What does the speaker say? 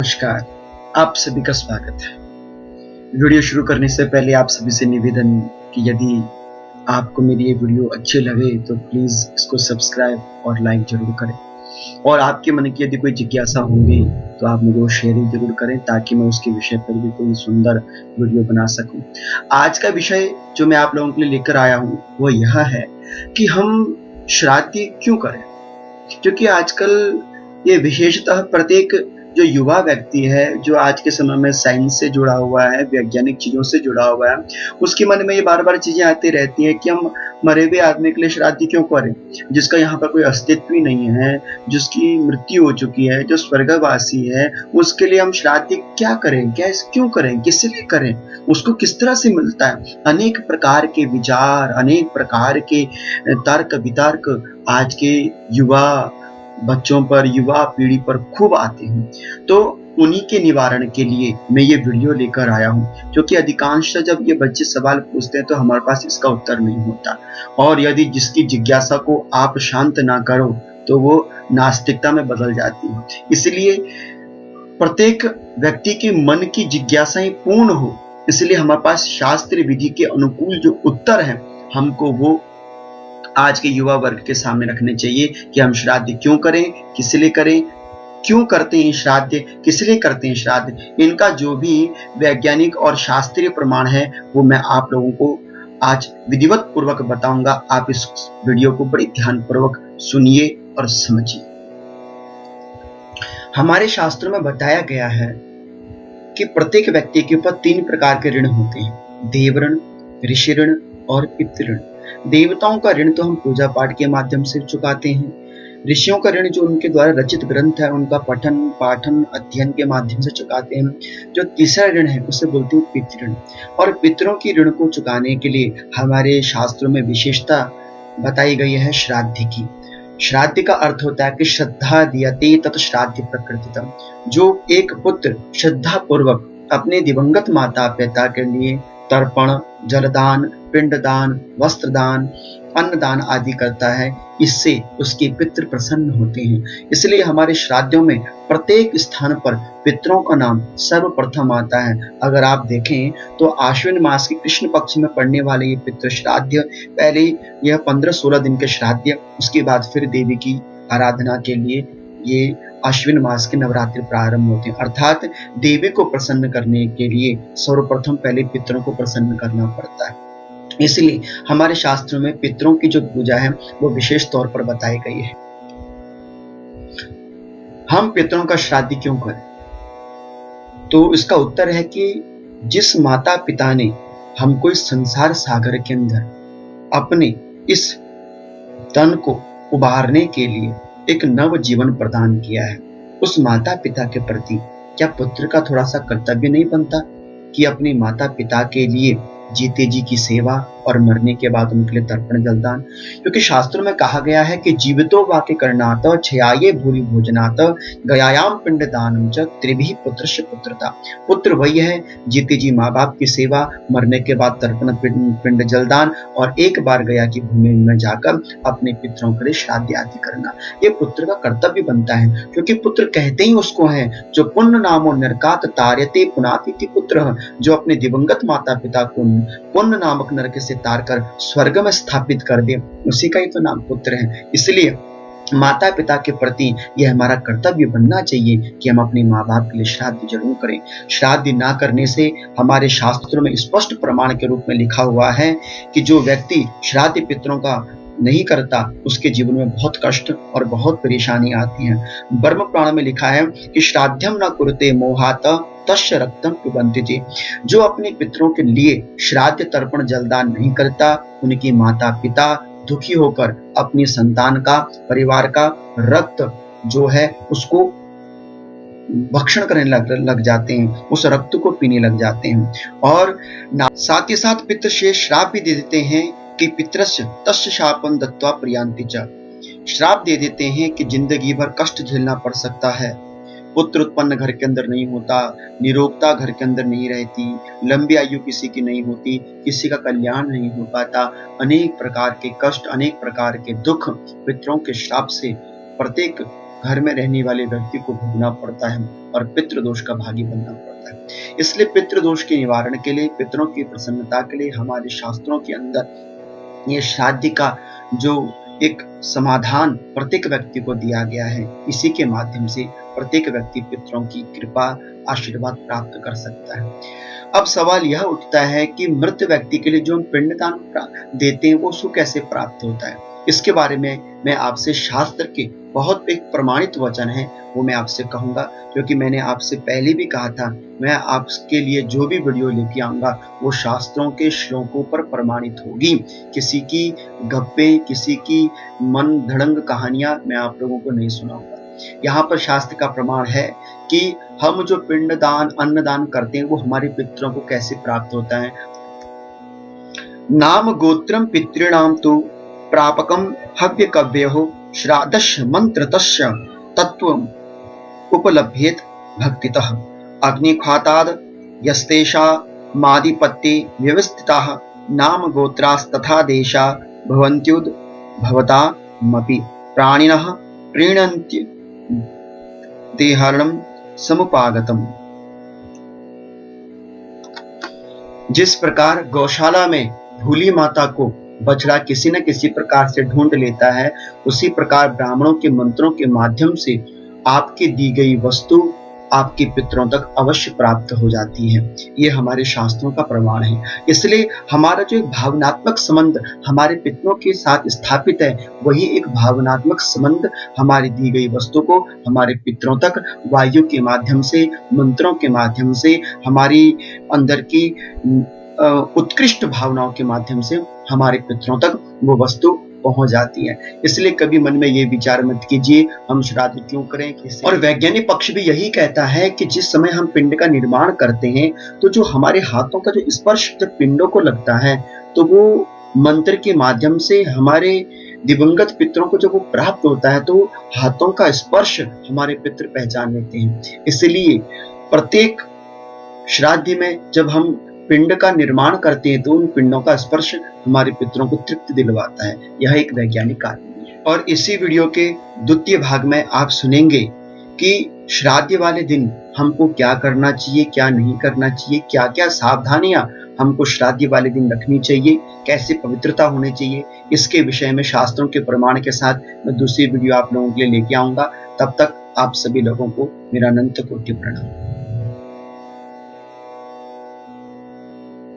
नमस्कार, आप सभी का स्वागत है। वीडियो शुरू करने से पहले आप सभी से निवेदन कि यदि आपको मेरी ये वीडियो अच्छी लगे तो प्लीज़ इसको सब्सक्राइब और लाइक ज़रूर करें। और आपके मन की यदि कोई जिज्ञासा होगी तो आप मुझे वो शेयर ज़रूर करें ताकि मैं उसके विषय पर भी कोई सुंदर वीडियो बना सकूं। आज का विषय जो मैं आप लोगों के लिए लेकर आया हूं वो यह है कि हम श्राद्ध क्यों करें? क्योंकि आजकल ये विशेषतः प्रत्येक जो युवा व्यक्ति है, जो आज के समय में साइंस से जुड़ा हुआ है, वैज्ञानिक चीज़ों से जुड़ा हुआ है, उसके मन में ये बार-बार चीज़ें आती रहती हैं कि हम मरे हुए आदमी के लिए श्राद्ध क्यों करें? जिसका यहाँ पर कोई अस्तित्व ही नहीं है, जिसकी मृत्यु हो चुकी है, जो स्वर्गवासी है, उसके लिए हम श्राद्ध क्या करें? क्यों करें? किस लिए करें? उसको किस तरह से मिलता है? अनेक प्रकार के विचार, अनेक प्रकार के तर्क-वितर्क आज के युवा बच्चों पर, युवा पीढ़ी पर खूब आते हैं। तो उन्हीं के निवारण के लिए मैं ये वीडियो लेकर आया हूँ, क्योंकि अधिकांशतः जब ये बच्चे सवाल पूछते हैं तो हमारे पास इसका उत्तर नहीं होता। और यदि जिसकी जिज्ञासा को आप शांत ना करो तो वो नास्तिकता में बदल जाती है। इसलिए प्रत्येक व्यक्ति के मन की जिज्ञासाएं पूर्ण हो, इसलिए हमारे पास शास्त्र विधि के अनुकूल जो उत्तर हैं, हमको वो आज के युवा वर्ग के सामने रखने चाहिए कि हम श्राद्ध क्यों करें, किस लिए करें, क्यों करते हैं श्राद्ध, किस लिए करते हैं श्राद्ध। इनका जो भी वैज्ञानिक और शास्त्रीय प्रमाण है वो मैं आप लोगों को आज विधिवत पूर्वक बताऊंगा। आप इस वीडियो को बड़ी ध्यानपूर्वक सुनिए और समझिए। हमारे शास्त्रों में बताया गया है कि प्रत्येक व्यक्ति के ऊपर 3 प्रकार के ऋण होते हैं: देव ऋण, ऋषि ऋण और पितृ ऋण। देवताओं का ऋण तो हम पूजा पाठ के माध्यम से चुकाते हैं। ऋषियों का ऋण जो उनके द्वारा रचित ग्रंथ है उनका पठन पाठन अध्ययन के माध्यम से चुकाते हैं। जो तीसरा ऋण है उसे बोलते हैं पितृ ऋण। और पितरों की ऋण को चुकाने के लिए हमारे शास्त्रों में विशेषता बताई गई है श्राद्ध की। श्राद्ध का अर्थ होता है कि श्रद्धा दीयते तत् श्राद्ध प्रकृतितम। जो एक पुत्र श्रद्धा पूर्वक अपने दिवंगत माता पिता के लिए तर्पण, जलदान, पिंडदान, वस्त्रदान, अन्नदान आदि करता है, इससे उसके पितृ प्रसन्न होते हैं। इसलिए हमारे श्राद्धों में प्रत्येक स्थान पर पितरों का नाम सर्वप्रथम आता है। अगर आप देखें तो आश्विन मास के कृष्ण पक्ष में पड़ने वाले ये पितृ श्राद्ध, पहले यह 15-16 दिन के श्राद्ध, उसके बाद फिर देवी की आराधना के लिए ये आश्विन मास के नवरात्रि प्रारंभ होते हैं। अर्थात देवी को प्रसन्न करने के लिए सर्वप्रथम पहले पितरों को प्रसन्न करना पड़ता है। इसलिए हमारे शास्त्रों में पितरों की जो पूजा है वो विशेष तौर पर बताई गई है। हम पितरों का श्राद्ध क्यों करें? तो इसका उत्तर है कि जिस माता पिता ने हमको इस संसार सागर के अंदर अपने इस तन को उबारने के लिए एक नव जीवन प्रदान किया है, उस माता पिता के प्रति क्या पुत्र का थोड़ा सा कर्तव्य नहीं बनता कि अपने माता पिता के लिए जीते जी की सेवा और मरने के बाद उनके लिए तर्पण जलदान? क्योंकि शास्त्रों में कहा गया है कि जीवितो वाक्य करणात क्षयाये भूरि भोजनात गयायाम पिंडदानम च त्रिभिः पुत्रस्य पुत्रता। पुत्र वही है जीते जी माँ बाप की सेवा, मरने के बाद तर्पण पिंड जलदान और एक बार गया की भूमि में जाकर अपने पितरों के लिए श्राद्ध आदि करना। ये पुत्र का कर्तव्य बनता है, क्योंकि पुत्र कहते ही उसको है जो पुण्य नामो नरकात तार्यते पुनाति पुत्र, जो अपने दिवंगत माता पिता को पुण्य नामक नरक से तारकर स्वर्ग में स्थापित कर दे, उसी का ही तो नाम पुत्र है। इसलिए माता पिता के प्रति यह हमारा कर्तव्य बनना चाहिए कि हम अपने माँ बाप के लिए श्राद्ध जरूर करें। श्राद्ध ना करने से हमारे शास्त्रों में स्पष्ट प्रमाण के रूप में लिखा हुआ है कि जो व्यक्ति श्राद्ध पितरों का नहीं करता उसके जीवन में बहुत कष्ट और बहुत परेशानी आती है। ब्रह्म पुराण में लिखा है कि श्राद्धम न कुरुते मोहात तस्य रक्तम पिबन्ति जी। जो अपने पितरों के लिए श्राद्ध तर्पण जलदान नहीं करता, उनके माता पिता दुखी होकर अपनी संतान का, परिवार का रक्त जो है उसको भक्षण करने लग जाते हैं, उस रक्त को पीने लग जाते हैं। और साथ ही साथ पितृ से श्राप भी दे देते हैं कि पितरस्य तस्य शापं दत्वा प्रियांति च। श्राप दे देते हैं कि जिंदगी भर कष्ट झेलना पड़ सकता है, पुत्र उत्पन्न घर के अंदर नहीं होता, निरोगता घर के अंदर नहीं रहती, लंबी आयु किसी की नहीं होती, किसी का कल्याण नहीं हो पाता, अनेक प्रकार के कष्ट, अनेक प्रकार के दुख पितरों के श्राप से प्रत्येक घर में रहने वाले व्यक्ति को भोगना पड़ता है और पितृदोष का भागी बनना पड़ता है। इसलिए पितृदोष के निवारण के लिए, पितरों की प्रसन्नता के लिए हमारे शास्त्रों के अंदर ये श्राद्ध का जो एक समाधान प्रत्येक व्यक्ति को दिया गया है, इसी के माध्यम से प्रत्येक व्यक्ति पितरों की कृपा आशीर्वाद प्राप्त कर सकता है। अब सवाल यह उठता है कि मृत व्यक्ति के लिए जो हम पिंडदान देते हैं वो उसको कैसे प्राप्त होता है। इसके बारे में मैं आपसे शास्त्र के बहुत एक प्रमाणित वचन है वो मैं आपसे कहूंगा, क्योंकि मैंने आपसे पहले भी कहा था मैं आपके लिए जो भी वीडियो लेके आऊंगा वो शास्त्रों के श्लोकों पर प्रमाणित होगी। किसी की गप्पे, किसी की मन धड़ंग कहानियां मैं आप लोगों को नहीं सुनाऊंगा। यहाँ पर शास्त्र का प्रमाण है कि हम जो पिंडदान अन्नदान करते हैं वो हमारे पितरों को कैसे प्राप्त होता है। नाम गोत्रम पितॄणाम तो प्रापकम हव्य कव्यो श्राद्धस्य मंत्रतस्य तत्वम उपलभ्येत भक्तितः अग्निख्वाताद यस्तेषा मादिपत्ते व्यवस्थिताः नाम गोत्रास्तथा देशा भवन्त्युद भवतामपि प्राणिनः प्रीणन्ति देहारणम समुपागतम। जिस प्रकार गौशाला में भूली माता को बछड़ा किसी न किसी प्रकार से ढूंढ लेता है, उसी प्रकार ब्राह्मणों के मंत्रों के माध्यम से आपकी दी गई वस्तु आपके पितरों तक अवश्य प्राप्त हो जाती है। ये हमारे शास्त्रों का प्रमाण है। इसलिए हमारा जो एक भावनात्मक संबंध हमारे पितरों के साथ स्थापित है, वही एक भावनात्मक संबंध हमारी दी गई वस्तु को हमारे पितरों तक वायु के माध्यम से, मंत्रों के माध्यम से, हमारी अंदर की उत्कृष्ट भावनाओं के माध्यम से हमारे पितरों तक वो वस्तु पहुंच जाती है। इसलिए कभी मन में ये विचार मत कीजिए हम श्राद्ध क्यों करें। और वैज्ञानिक पक्ष भी यही कहता है कि जिस समय हम पिंड का निर्माण करते हैं तो जो हमारे हाथों का जो स्पर्श जब पिंडों को लगता है तो वो मंत्र के माध्यम से हमारे दिवंगत पितरों को जब वो प्राप्त होता है तो हाथों का स्पर्श हमारे पितर पहचान लेते हैं। इसलिए प्रत्येक श्राद्ध में जब हम पिंड का निर्माण करते हैं तो उन पिंडों का स्पर्श हमारे पितरों को तृप्ति दिलवाता है। यह एक वैज्ञानिक कारण है। और इसी वीडियो के द्वितीय भाग में आप सुनेंगे कि श्राद्ध वाले दिन हमको क्या करना चाहिए, क्या नहीं करना चाहिए, क्या क्या सावधानियां हमको श्राद्ध वाले दिन रखनी चाहिए, कैसे पवित्रता होनी चाहिए। इसके विषय में शास्त्रों के प्रमाण के साथ मैं दूसरी वीडियो आप लोगों के लिए लेके आऊंगा। तब तक आप सभी लोगों को मेरा अनंत कोटि प्रणाम।